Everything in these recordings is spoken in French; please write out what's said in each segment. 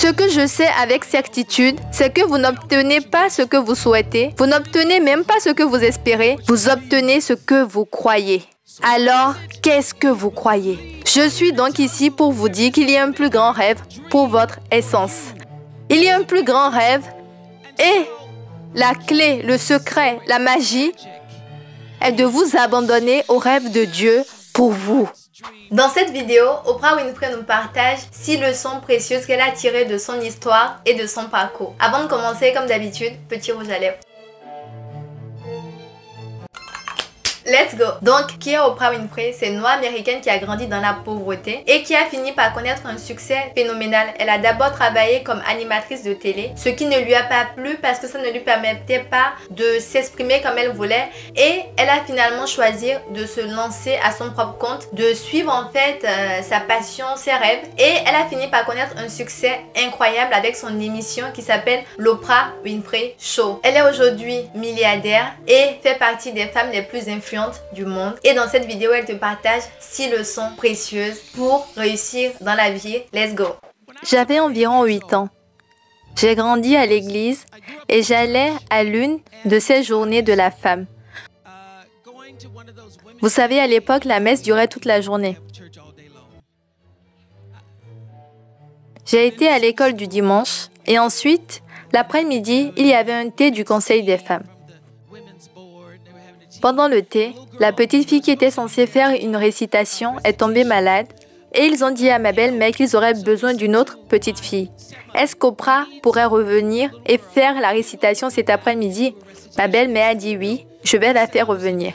Ce que je sais avec certitude, c'est que vous n'obtenez pas ce que vous souhaitez, vous n'obtenez même pas ce que vous espérez, vous obtenez ce que vous croyez. Alors, qu'est-ce que vous croyez? Je suis donc ici pour vous dire qu'il y a un plus grand rêve pour votre essence. Il y a un plus grand rêve et la clé, le secret, la magie est de vous abandonner au rêve de Dieu pour vous. Dans cette vidéo, Oprah Winfrey nous partage 6 leçons précieuses qu'elle a tirées de son histoire et de son parcours. Avant de commencer, comme d'habitude, petit rouge à lèvres. Let's go! Donc, qui est Oprah Winfrey? C'est une noire américaine qui a grandi dans la pauvreté et qui a fini par connaître un succès phénoménal. Elle a d'abord travaillé comme animatrice de télé, ce qui ne lui a pas plu parce que ça ne lui permettait pas de s'exprimer comme elle voulait. Et elle a finalement choisi de se lancer à son propre compte, de suivre en fait sa passion, ses rêves. Et elle a fini par connaître un succès incroyable avec son émission qui s'appelle l'Oprah Winfrey Show. Elle est aujourd'hui milliardaire et fait partie des femmes les plus influentes du monde. Et dans cette vidéo, elle te partage 6 leçons précieuses pour réussir dans la vie. Let's go! J'avais environ 8 ans. J'ai grandi à l'église et j'allais à l'une de ces journées de la femme. Vous savez, à l'époque, la messe durait toute la journée. J'ai été à l'école du dimanche et ensuite, l'après-midi, il y avait un thé du conseil des femmes. Pendant le thé, la petite fille qui était censée faire une récitation est tombée malade et ils ont dit à ma belle-mère qu'ils auraient besoin d'une autre petite fille. Est-ce qu'Oprah pourrait revenir et faire la récitation cet après-midi? Ma belle-mère a dit oui, je vais la faire revenir.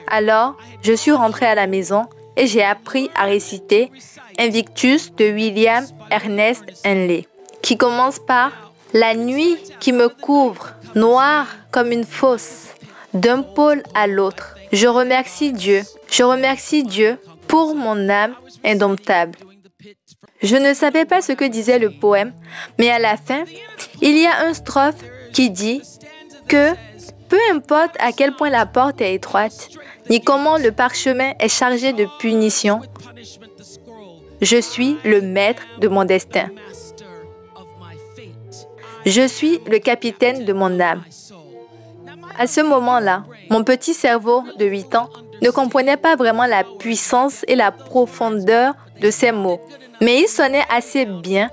Alors, je suis rentrée à la maison et j'ai appris à réciter Invictus de William Ernest Henley, qui commence par « La nuit qui me couvre, noire comme une fosse ». D'un pôle à l'autre. Je remercie Dieu pour mon âme indomptable. Je ne savais pas ce que disait le poème, mais à la fin, il y a un strophe qui dit que peu importe à quel point la porte est étroite, ni comment le parchemin est chargé de punitions, je suis le maître de mon destin. Je suis le capitaine de mon âme. À ce moment-là, mon petit cerveau de 8 ans ne comprenait pas vraiment la puissance et la profondeur de ces mots, mais ils sonnaient assez bien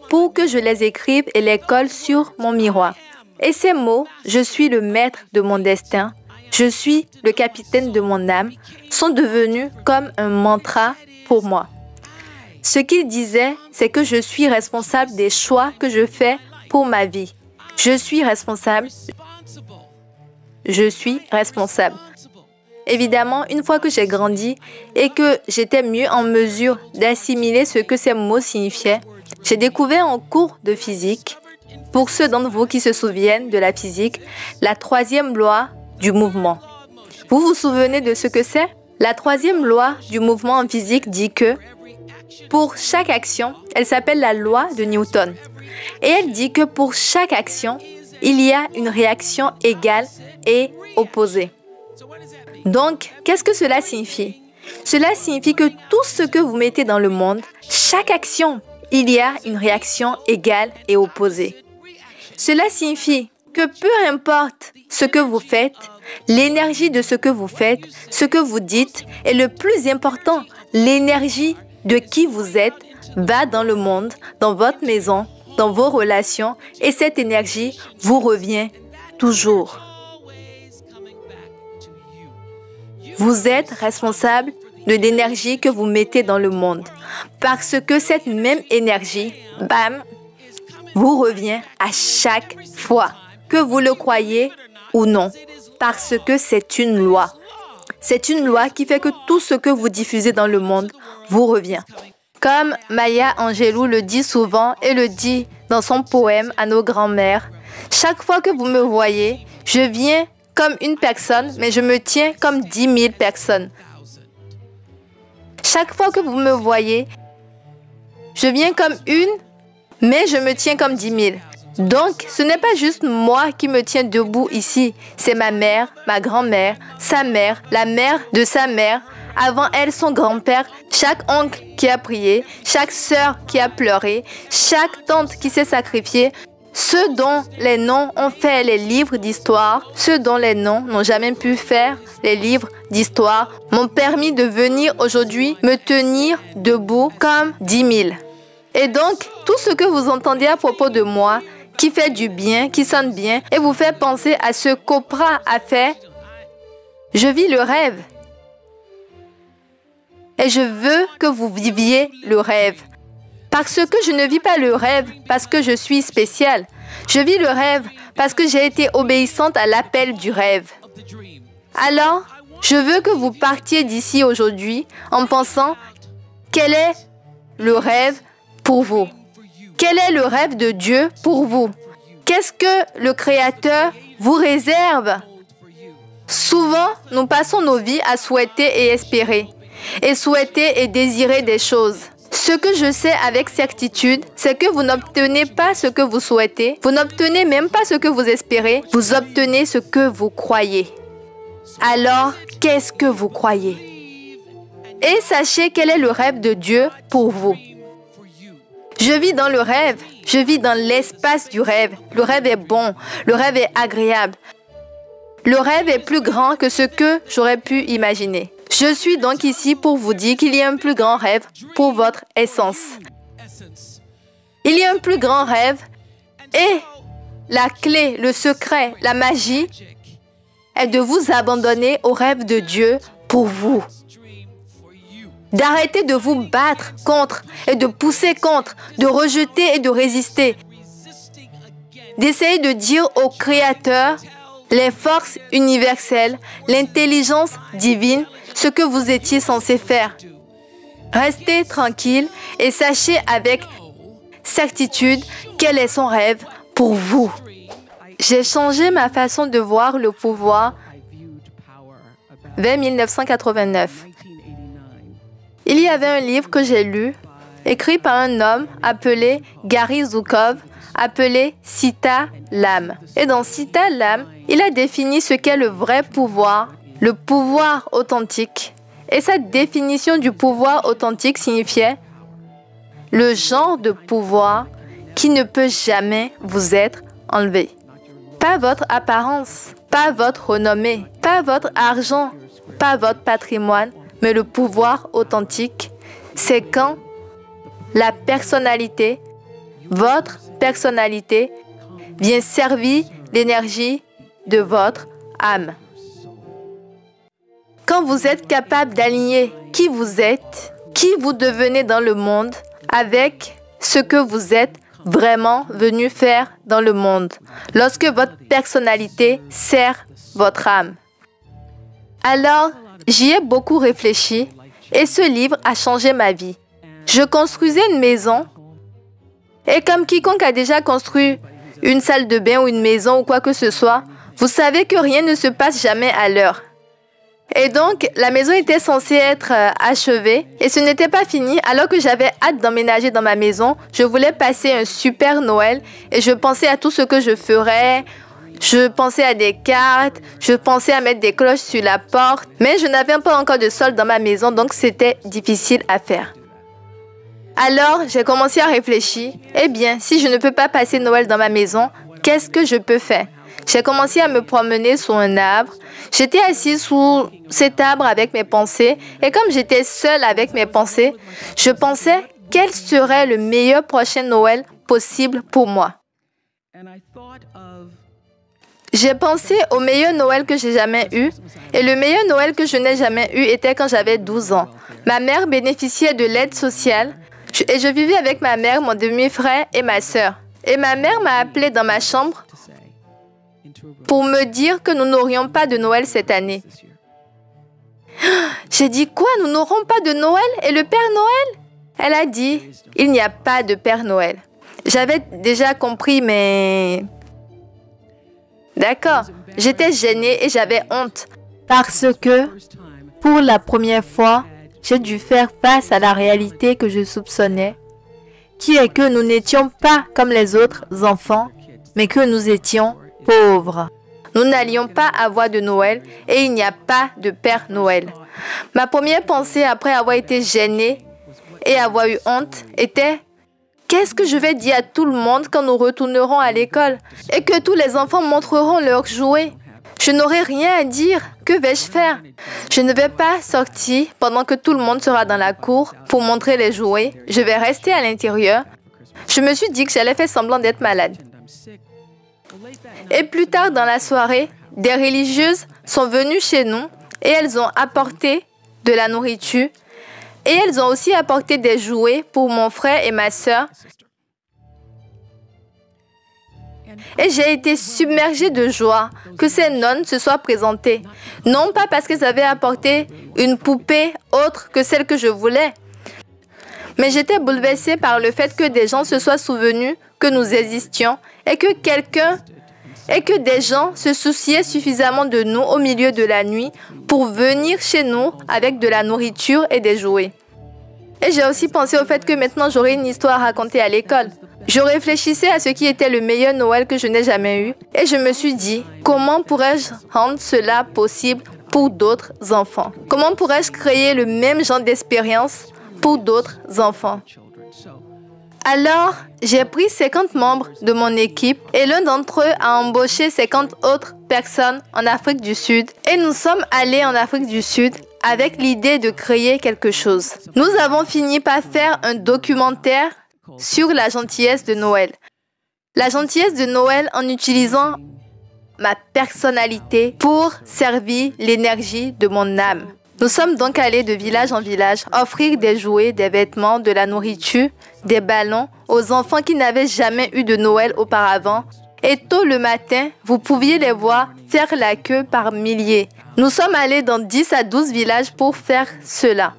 pour que je les écrive et les colle sur mon miroir. Et ces mots, je suis le maître de mon destin, je suis le capitaine de mon âme, sont devenus comme un mantra pour moi. Ce qu'ils disaient, c'est que je suis responsable des choix que je fais pour ma vie. Je suis responsable. Je suis responsable. Évidemment, une fois que j'ai grandi et que j'étais mieux en mesure d'assimiler ce que ces mots signifiaient, j'ai découvert en cours de physique, pour ceux d'entre vous qui se souviennent de la physique, la 3e loi du mouvement. Vous vous souvenez de ce que c'est? La 3e loi du mouvement en physique dit que pour chaque action, elle s'appelle la loi de Newton. Et elle dit que pour chaque action, il y a une réaction égale et opposée. Donc, qu'est-ce que cela signifie? Cela signifie que tout ce que vous mettez dans le monde, chaque action, il y a une réaction égale et opposée. Cela signifie que peu importe ce que vous faites, l'énergie de ce que vous faites, ce que vous dites, et le plus important, l'énergie de qui vous êtes, va dans le monde, dans votre maison, dans vos relations, et cette énergie vous revient toujours. Vous êtes responsable de l'énergie que vous mettez dans le monde, parce que cette même énergie, bam, vous revient à chaque fois, que vous le croyez ou non, parce que c'est une loi. C'est une loi qui fait que tout ce que vous diffusez dans le monde vous revient. Comme Maya Angelou le dit souvent et le dit dans son poème à nos grands-mères, chaque fois que vous me voyez, je viens comme une personne, mais je me tiens comme 10 000 personnes. Chaque fois que vous me voyez, je viens comme une, mais je me tiens comme 10 000. Donc, ce n'est pas juste moi qui me tiens debout ici. C'est ma mère, ma grand-mère, sa mère, la mère de sa mère, avant elle son grand-père, chaque oncle qui a prié, chaque sœur qui a pleuré, chaque tante qui s'est sacrifiée, ceux dont les noms ont fait les livres d'histoire, ceux dont les noms n'ont jamais pu faire les livres d'histoire, m'ont permis de venir aujourd'hui me tenir debout comme 10 000. Et donc, tout ce que vous entendez à propos de moi, qui fait du bien, qui sonne bien, et vous fait penser à ce qu'Oprah a fait, je vis le rêve. Et je veux que vous viviez le rêve. Parce que je ne vis pas le rêve parce que je suis spéciale. Je vis le rêve parce que j'ai été obéissante à l'appel du rêve. Alors, je veux que vous partiez d'ici aujourd'hui en pensant quel est le rêve pour vous. Quel est le rêve de Dieu pour vous? Qu'est-ce que le Créateur vous réserve? Souvent, nous passons nos vies à souhaiter et espérer, et souhaiter et désirer des choses. Ce que je sais avec certitude, c'est que vous n'obtenez pas ce que vous souhaitez, vous n'obtenez même pas ce que vous espérez, vous obtenez ce que vous croyez. Alors, qu'est-ce que vous croyez? Et sachez quel est le rêve de Dieu pour vous. Je vis dans le rêve, je vis dans l'espace du rêve. Le rêve est bon, le rêve est agréable. Le rêve est plus grand que ce que j'aurais pu imaginer. Je suis donc ici pour vous dire qu'il y a un plus grand rêve pour votre essence. Il y a un plus grand rêve et la clé, le secret, la magie est de vous abandonner au rêve de Dieu pour vous. D'arrêter de vous battre contre et de pousser contre, de rejeter et de résister. D'essayer de dire au Créateur, les forces universelles, l'intelligence divine, ce que vous étiez censé faire. Restez tranquille et sachez avec certitude quel est son rêve pour vous. J'ai changé ma façon de voir le pouvoir vers 1989. Il y avait un livre que j'ai lu, écrit par un homme appelé Gary Zukav, appelé Sita l'âme. Et dans Sita l'âme, il a défini ce qu'est le vrai pouvoir, le pouvoir authentique. Et sa définition du pouvoir authentique signifiait le genre de pouvoir qui ne peut jamais vous être enlevé. Pas votre apparence, pas votre renommée, pas votre argent, pas votre patrimoine, mais le pouvoir authentique, c'est quand la personnalité, votre personnalité, vient servir l'énergie de votre âme. Quand vous êtes capable d'aligner qui vous êtes, qui vous devenez dans le monde, avec ce que vous êtes vraiment venu faire dans le monde, lorsque votre personnalité sert votre âme. Alors, j'y ai beaucoup réfléchi et ce livre a changé ma vie. Je construisais une maison et comme quiconque a déjà construit une salle de bain ou une maison ou quoi que ce soit, vous savez que rien ne se passe jamais à l'heure. Et donc, la maison était censée être achevée et ce n'était pas fini alors que j'avais hâte d'emménager dans ma maison. Je voulais passer un super Noël et je pensais à tout ce que je ferais. Je pensais à des cartes, je pensais à mettre des cloches sur la porte, mais je n'avais pas encore de sol dans ma maison, donc c'était difficile à faire. Alors, j'ai commencé à réfléchir. Eh bien, si je ne peux pas passer Noël dans ma maison, qu'est-ce que je peux faire? J'ai commencé à me promener sous un arbre. J'étais assise sous cet arbre avec mes pensées, et comme j'étais seule avec mes pensées, je pensais quel serait le meilleur prochain Noël possible pour moi. J'ai pensé au meilleur Noël que j'ai jamais eu. Et le meilleur Noël que je n'ai jamais eu était quand j'avais 12 ans. Ma mère bénéficiait de l'aide sociale. Et je vivais avec ma mère, mon demi-frère et ma sœur. Et ma mère m'a appelée dans ma chambre pour me dire que nous n'aurions pas de Noël cette année. J'ai dit quoi? Nous n'aurons pas de Noël? Et le Père Noël? Elle a dit, il n'y a pas de Père Noël. J'avais déjà compris, mais... D'accord, j'étais gênée et j'avais honte parce que, pour la première fois, j'ai dû faire face à la réalité que je soupçonnais, qui est que nous n'étions pas comme les autres enfants, mais que nous étions pauvres. Nous n'allions pas avoir de Noël et il n'y a pas de Père Noël. Ma première pensée après avoir été gênée et avoir eu honte était: qu'est-ce que je vais dire à tout le monde quand nous retournerons à l'école et que tous les enfants montreront leurs jouets? Je n'aurai rien à dire. Que vais-je faire? Je ne vais pas sortir pendant que tout le monde sera dans la cour pour montrer les jouets. Je vais rester à l'intérieur. Je me suis dit que j'allais faire semblant d'être malade. Et plus tard dans la soirée, des religieuses sont venues chez nous et elles ont apporté de la nourriture et elles ont aussi apporté des jouets pour mon frère et ma sœur. Et j'ai été submergée de joie que ces nonnes se soient présentées. Non pas parce qu'elles avaient apporté une poupée autre que celle que je voulais, mais j'étais bouleversée par le fait que des gens se soient souvenus que nous existions et que des gens se souciaient suffisamment de nous au milieu de la nuit pour venir chez nous avec de la nourriture et des jouets. Et j'ai aussi pensé au fait que maintenant j'aurais une histoire à raconter à l'école. Je réfléchissais à ce qui était le meilleur Noël que je n'ai jamais eu et je me suis dit, comment pourrais-je rendre cela possible pour d'autres enfants? Comment pourrais-je créer le même genre d'expérience pour d'autres enfants? Alors, j'ai pris 50 membres de mon équipe et l'un d'entre eux a embauché 50 autres personnes en Afrique du Sud. Et nous sommes allés en Afrique du Sud avec l'idée de créer quelque chose. Nous avons fini par faire un documentaire sur la gentillesse de Noël. La gentillesse de Noël en utilisant ma personnalité pour servir l'énergie de mon âme. Nous sommes donc allés de village en village offrir des jouets, des vêtements, de la nourriture, des ballons aux enfants qui n'avaient jamais eu de Noël auparavant. Et tôt le matin, vous pouviez les voir faire la queue par milliers. Nous sommes allés dans 10 à 12 villages pour faire cela.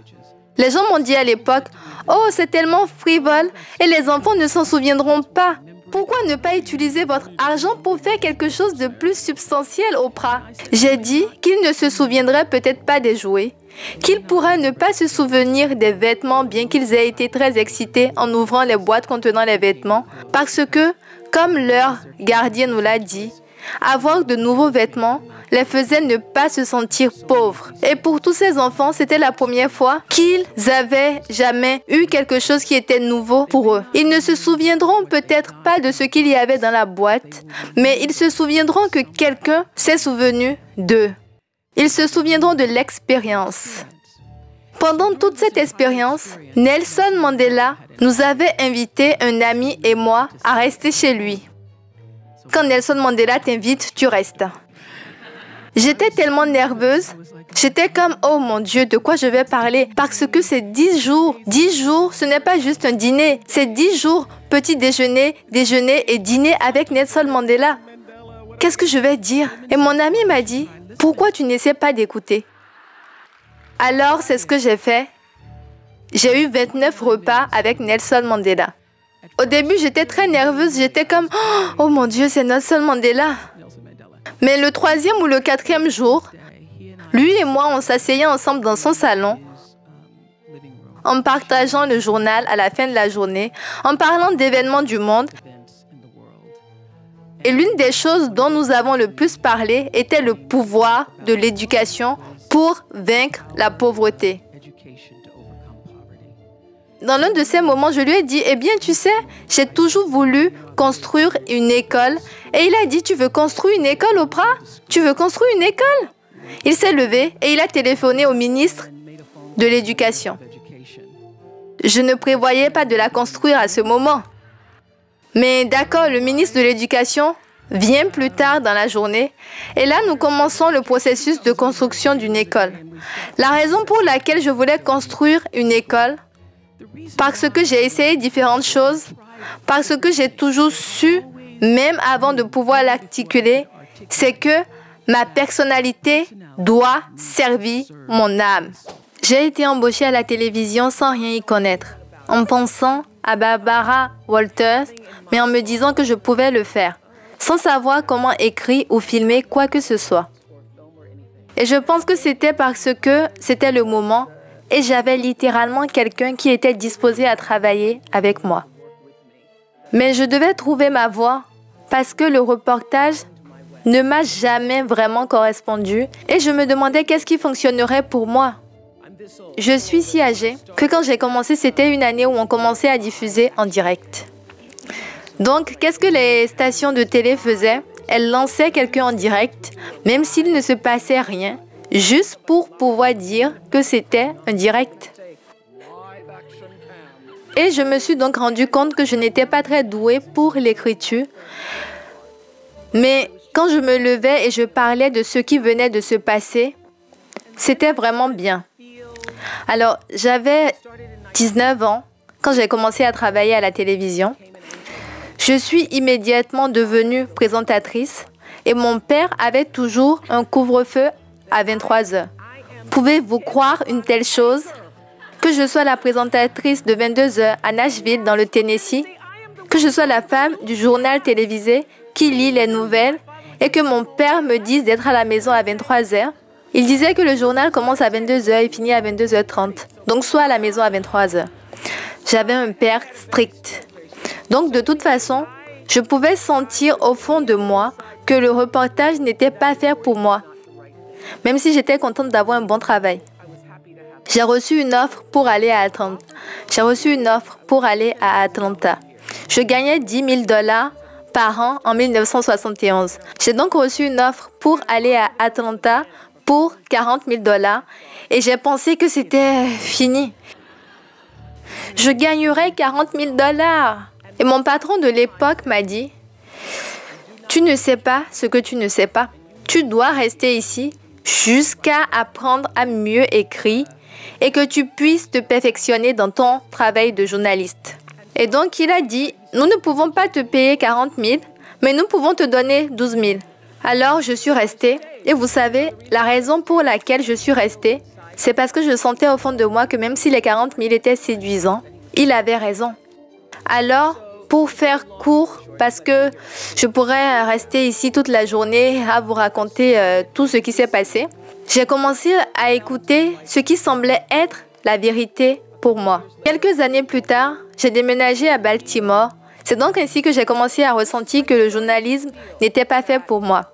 Les gens m'ont dit à l'époque, « Oh, c'est tellement frivole et les enfants ne s'en souviendront pas. Pourquoi ne pas utiliser votre argent pour faire quelque chose de plus substantiel, Oprah ?» J'ai dit qu'ils ne se souviendraient peut-être pas des jouets, qu'ils pourraient ne pas se souvenir des vêtements bien qu'ils aient été très excités en ouvrant les boîtes contenant les vêtements, parce que, comme leur gardien nous l'a dit, avoir de nouveaux vêtements les faisait ne pas se sentir pauvres. Et pour tous ces enfants, c'était la première fois qu'ils avaient jamais eu quelque chose qui était nouveau pour eux. Ils ne se souviendront peut-être pas de ce qu'il y avait dans la boîte, mais ils se souviendront que quelqu'un s'est souvenu d'eux. Ils se souviendront de l'expérience. Pendant toute cette expérience, Nelson Mandela nous avait invité, un ami et moi, à rester chez lui. Quand Nelson Mandela t'invite, tu restes. J'étais tellement nerveuse. J'étais comme, oh mon Dieu, de quoi je vais parler? Parce que c'est 10 jours. 10 jours, ce n'est pas juste un dîner. C'est 10 jours, petit déjeuner, déjeuner et dîner avec Nelson Mandela. Qu'est-ce que je vais dire? Et mon ami m'a dit, pourquoi tu n'essaies pas d'écouter? Alors, c'est ce que j'ai fait. J'ai eu 29 repas avec Nelson Mandela. Au début, j'étais très nerveuse. J'étais comme, oh mon Dieu, c'est Nelson Mandela. Mais le 3e ou le 4e jour, lui et moi, on s'asseyait ensemble dans son salon, en partageant le journal à la fin de la journée, en parlant d'événements du monde. Et l'une des choses dont nous avons le plus parlé était le pouvoir de l'éducation pour vaincre la pauvreté. Dans l'un de ces moments, je lui ai dit, eh bien, tu sais, j'ai toujours voulu construire une école. Et il a dit, tu veux construire une école, Oprah? Tu veux construire une école? Il s'est levé et il a téléphoné au ministre de l'Éducation. Je ne prévoyais pas de la construire à ce moment. Mais d'accord, le ministre de l'Éducation vient plus tard dans la journée. Et là, nous commençons le processus de construction d'une école. La raison pour laquelle je voulais construire une école, parce que j'ai essayé différentes choses, parce que j'ai toujours su, même avant de pouvoir l'articuler, c'est que ma personnalité doit servir mon âme. J'ai été embauchée à la télévision sans rien y connaître, en pensant à Barbara Walters, mais en me disant que je pouvais le faire, sans savoir comment écrire ou filmer quoi que ce soit. Et je pense que c'était parce que c'était le moment et j'avais littéralement quelqu'un qui était disposé à travailler avec moi. Mais je devais trouver ma voie parce que le reportage ne m'a jamais vraiment correspondu et je me demandais qu'est-ce qui fonctionnerait pour moi. Je suis si âgée que quand j'ai commencé, c'était une année où on commençait à diffuser en direct. Donc, qu'est-ce que les stations de télé faisaient? Elles lançaient quelqu'un en direct, même s'il ne se passait rien, juste pour pouvoir dire que c'était un direct. Et je me suis donc rendu compte que je n'étais pas très douée pour l'écriture. Mais quand je me levais et je parlais de ce qui venait de se passer, c'était vraiment bien. Alors, j'avais 19 ans quand j'ai commencé à travailler à la télévision. Je suis immédiatement devenue présentatrice et mon père avait toujours un couvre-feu à 23 heures. Pouvez-vous croire une telle chose? Que je sois la présentatrice de 22 heures à Nashville, dans le Tennessee, que je sois la femme du journal télévisé qui lit les nouvelles et que mon père me dise d'être à la maison à 23 heures. Il disait que le journal commence à 22 heures et finit à 22h30. Donc, soit à la maison à 23 heures. J'avais un père strict. Donc, de toute façon, je pouvais sentir au fond de moi que le reportage n'était pas fait pour moi, même si j'étais contente d'avoir un bon travail. J'ai reçu une offre pour aller à Atlanta. Je gagnais $10 000 par an en 1971. J'ai donc reçu une offre pour aller à Atlanta pour $40 000 et j'ai pensé que c'était fini. Je gagnerais $40 000. Et mon patron de l'époque m'a dit, « Tu ne sais pas ce que tu ne sais pas. Tu dois rester ici jusqu'à apprendre à mieux écrire et que tu puisses te perfectionner dans ton travail de journaliste. » Et donc, il a dit, « Nous ne pouvons pas te payer 40 000, mais nous pouvons te donner 12 000. » Alors, je suis restée. Et vous savez, la raison pour laquelle je suis restée, c'est parce que je sentais au fond de moi que même si les 40 000 étaient séduisants, il avait raison. Alors, pour faire court, parce que je pourrais rester ici toute la journée à vous raconter tout ce qui s'est passé, j'ai commencé à écouter ce qui semblait être la vérité pour moi. Quelques années plus tard, j'ai déménagé à Baltimore. C'est donc ainsi que j'ai commencé à ressentir que le journalisme n'était pas fait pour moi.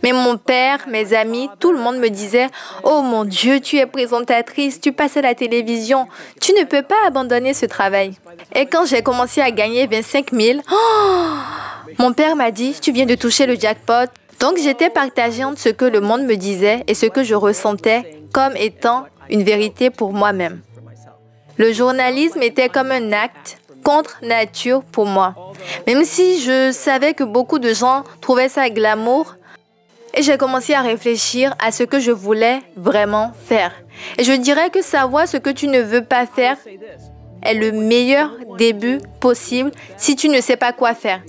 Mais mon père, mes amis, tout le monde me disait « Oh mon Dieu, tu es présentatrice, tu passes à la télévision, tu ne peux pas abandonner ce travail. » Et quand j'ai commencé à gagner 25 000, mon père m'a dit « Tu viens de toucher le jackpot. » Donc j'étais partagée entre ce que le monde me disait et ce que je ressentais comme étant une vérité pour moi-même. Le journalisme était comme un acte contre nature pour moi. Même si je savais que beaucoup de gens trouvaient ça glamour, et j'ai commencé à réfléchir à ce que je voulais vraiment faire. Et je dirais que savoir ce que tu ne veux pas faire est le meilleur début possible si tu ne sais pas quoi faire.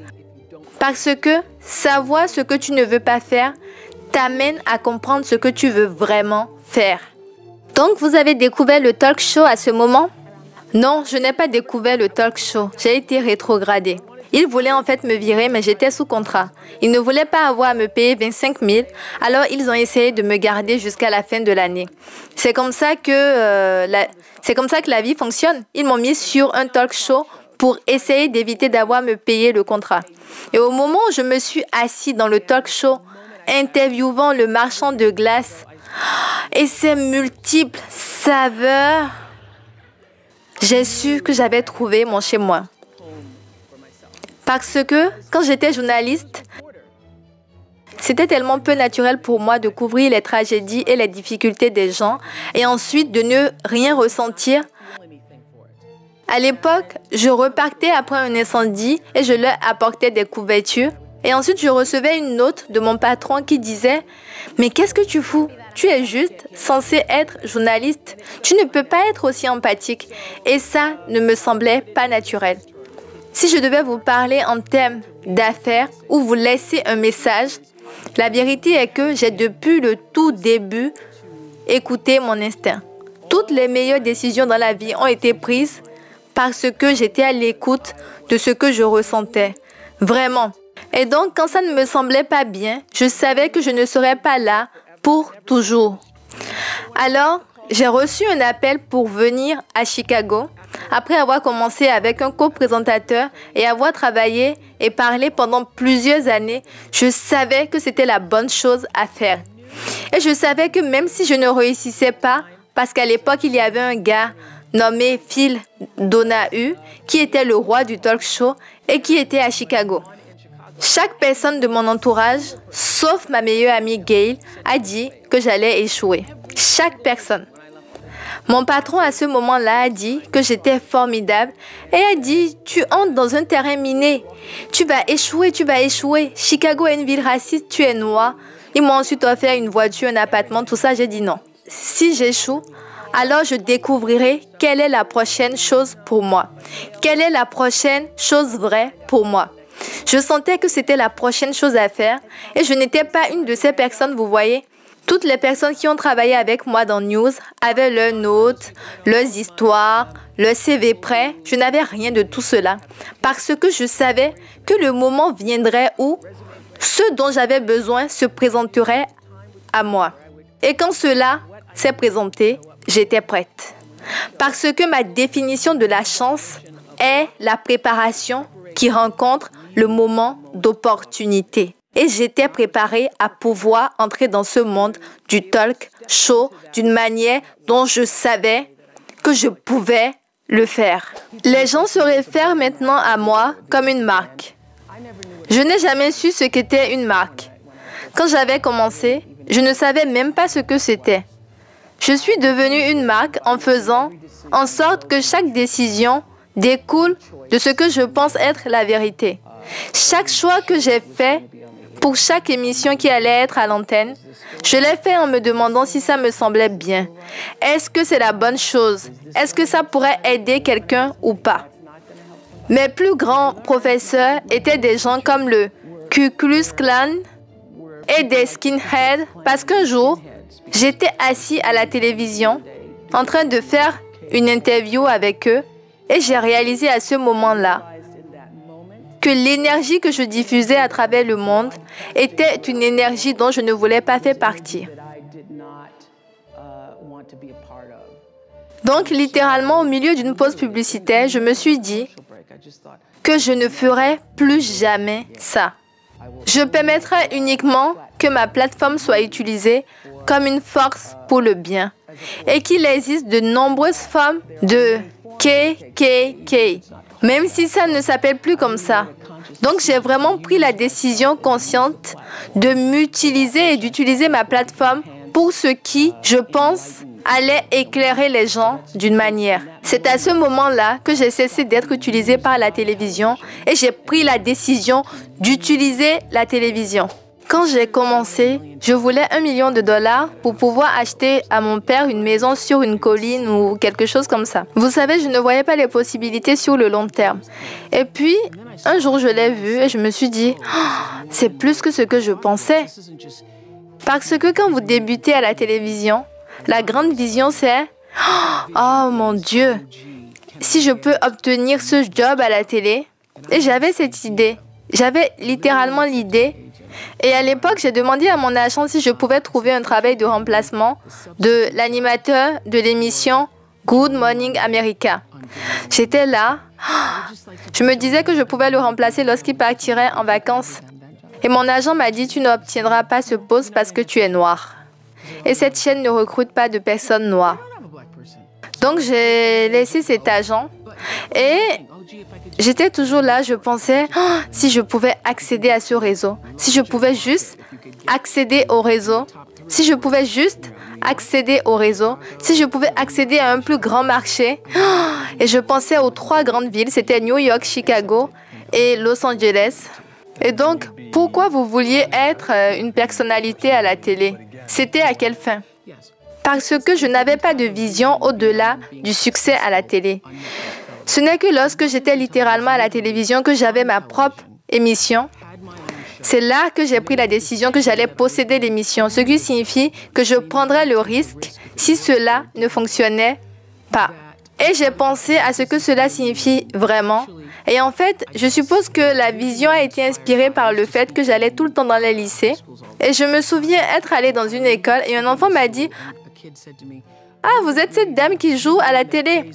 Parce que savoir ce que tu ne veux pas faire t'amène à comprendre ce que tu veux vraiment faire. Donc, vous avez découvert le talk show à ce moment? Non, je n'ai pas découvert le talk show. J'ai été rétrogradée. Ils voulaient en fait me virer, mais j'étais sous contrat. Ils ne voulaient pas avoir à me payer 25 000, alors ils ont essayé de me garder jusqu'à la fin de l'année. C'est comme ça que la vie fonctionne. Ils m'ont mis sur un talk show pour essayer d'éviter d'avoir à me payer le contrat. Et au moment où je me suis assise dans le talk show, interviewant le marchand de glace et ses multiples saveurs, j'ai su que j'avais trouvé mon chez-moi. Parce que quand j'étais journaliste, c'était tellement peu naturel pour moi de couvrir les tragédies et les difficultés des gens et ensuite de ne rien ressentir. À l'époque, je repartais après un incendie et je leur apportais des couvertures. Et ensuite, je recevais une note de mon patron qui disait « Mais qu'est-ce que tu fous? Tu es juste censé être journaliste. Tu ne peux pas être aussi empathique. » Et ça ne me semblait pas naturel. Si je devais vous parler en termes d'affaires ou vous laisser un message, la vérité est que j'ai depuis le tout début écouté mon instinct. Toutes les meilleures décisions dans la vie ont été prises parce que j'étais à l'écoute de ce que je ressentais. Vraiment. Et donc, quand ça ne me semblait pas bien, je savais que je ne serais pas là pour toujours. Alors, j'ai reçu un appel pour venir à Chicago Après avoir commencé avec un co-présentateur et avoir travaillé et parlé pendant plusieurs années, je savais que c'était la bonne chose à faire. Et je savais que même si je ne réussissais pas, parce qu'à l'époque, il y avait un gars nommé Phil Donahue qui était le roi du talk show et qui était à Chicago. Chaque personne de mon entourage, sauf ma meilleure amie Gail, a dit que j'allais échouer. Chaque personne. Mon patron à ce moment-là a dit que j'étais formidable et a dit « Tu entres dans un terrain miné. Tu vas échouer, tu vas échouer. Chicago est une ville raciste, tu es noir. » Ils m'ont ensuite offert une voiture, un appartement, tout ça. J'ai dit non. Si j'échoue, alors je découvrirai quelle est la prochaine chose pour moi. Quelle est la prochaine chose vraie pour moi. Je sentais que c'était la prochaine chose à faire et je n'étais pas une de ces personnes, vous voyez. Toutes les personnes qui ont travaillé avec moi dans News avaient leurs notes, leurs histoires, leur CV prêt. Je n'avais rien de tout cela parce que je savais que le moment viendrait où ce dont j'avais besoin se présenterait à moi. Et quand cela s'est présenté, j'étais prête. Parce que ma définition de la chance est la préparation qui rencontre le moment d'opportunité. Et j'étais préparée à pouvoir entrer dans ce monde du talk show d'une manière dont je savais que je pouvais le faire. Les gens se réfèrent maintenant à moi comme une marque. Je n'ai jamais su ce qu'était une marque. Quand j'avais commencé, je ne savais même pas ce que c'était. Je suis devenue une marque en faisant en sorte que chaque décision découle de ce que je pense être la vérité. Chaque choix que j'ai fait pour chaque émission qui allait être à l'antenne, je l'ai fait en me demandant si ça me semblait bien. Est-ce que c'est la bonne chose? Est-ce que ça pourrait aider quelqu'un ou pas? Mes plus grands professeurs étaient des gens comme le Ku Klux Klan et des skinheads parce qu'un jour, j'étais assis à la télévision en train de faire une interview avec eux et j'ai réalisé à ce moment-là que l'énergie que je diffusais à travers le monde était une énergie dont je ne voulais pas faire partie. Donc, littéralement, au milieu d'une pause publicitaire, je me suis dit que je ne ferai plus jamais ça. Je permettrai uniquement que ma plateforme soit utilisée comme une force pour le bien et qu'il existe de nombreuses formes de KKK, même si ça ne s'appelle plus comme ça. Donc, j'ai vraiment pris la décision consciente de m'utiliser et d'utiliser ma plateforme pour ce qui, je pense, allait éclairer les gens d'une manière. C'est à ce moment-là que j'ai cessé d'être utilisée par la télévision et j'ai pris la décision d'utiliser la télévision. Quand j'ai commencé, je voulais $1 million pour pouvoir acheter à mon père une maison sur une colline ou quelque chose comme ça. Vous savez, je ne voyais pas les possibilités sur le long terme. Et puis, un jour, je l'ai vu et je me suis dit, oh, c'est plus que ce que je pensais. Parce que quand vous débutez à la télévision, la grande vision, c'est « Oh mon Dieu, si je peux obtenir ce job à la télé ». Et j'avais cette idée. J'avais littéralement l'idée. Et à l'époque, j'ai demandé à mon agent si je pouvais trouver un travail de remplacement de l'animateur de l'émission Good Morning America. J'étais là. Je me disais que je pouvais le remplacer lorsqu'il partirait en vacances. Et mon agent m'a dit « Tu n'obtiendras pas ce poste parce que tu es noir. » Et cette chaîne ne recrute pas de personnes noires. Donc, j'ai laissé cet agent et j'étais toujours là. Je pensais, oh, si je pouvais accéder à ce réseau, si je pouvais juste accéder au réseau, si je pouvais juste accéder au réseau, si je pouvais accéder à un plus grand marché. Et je pensais aux 3 grandes villes, c'était New York, Chicago et Los Angeles. Et donc, pourquoi vous vouliez être une personnalité à la télé? C'était à quelle fin? Parce que je n'avais pas de vision au-delà du succès à la télé. Ce n'est que lorsque j'étais littéralement à la télévision que j'avais ma propre émission. C'est là que j'ai pris la décision que j'allais posséder l'émission, ce qui signifie que je prendrais le risque si cela ne fonctionnait pas. Et j'ai pensé à ce que cela signifie vraiment. Et en fait, je suppose que la vision a été inspirée par le fait que j'allais tout le temps dans les lycées. Et je me souviens être allée dans une école et un enfant m'a dit Ah, vous êtes cette dame qui joue à la télé.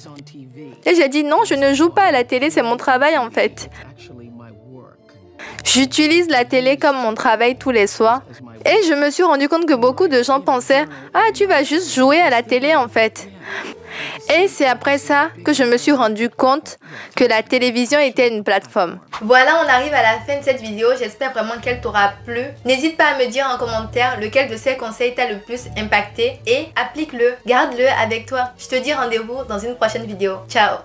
Et j'ai dit non, je ne joue pas à la télé, c'est mon travail en fait. J'utilise la télé comme mon travail tous les soirs. Et je me suis rendu compte que beaucoup de gens pensaient « Ah, tu vas juste jouer à la télé en fait ». Et c'est après ça que je me suis rendu compte que la télévision était une plateforme. Voilà, on arrive à la fin de cette vidéo. J'espère vraiment qu'elle t'aura plu. N'hésite pas à me dire en commentaire lequel de ces conseils t'a le plus impacté et applique-le, garde-le avec toi. Je te dis rendez-vous dans une prochaine vidéo. Ciao!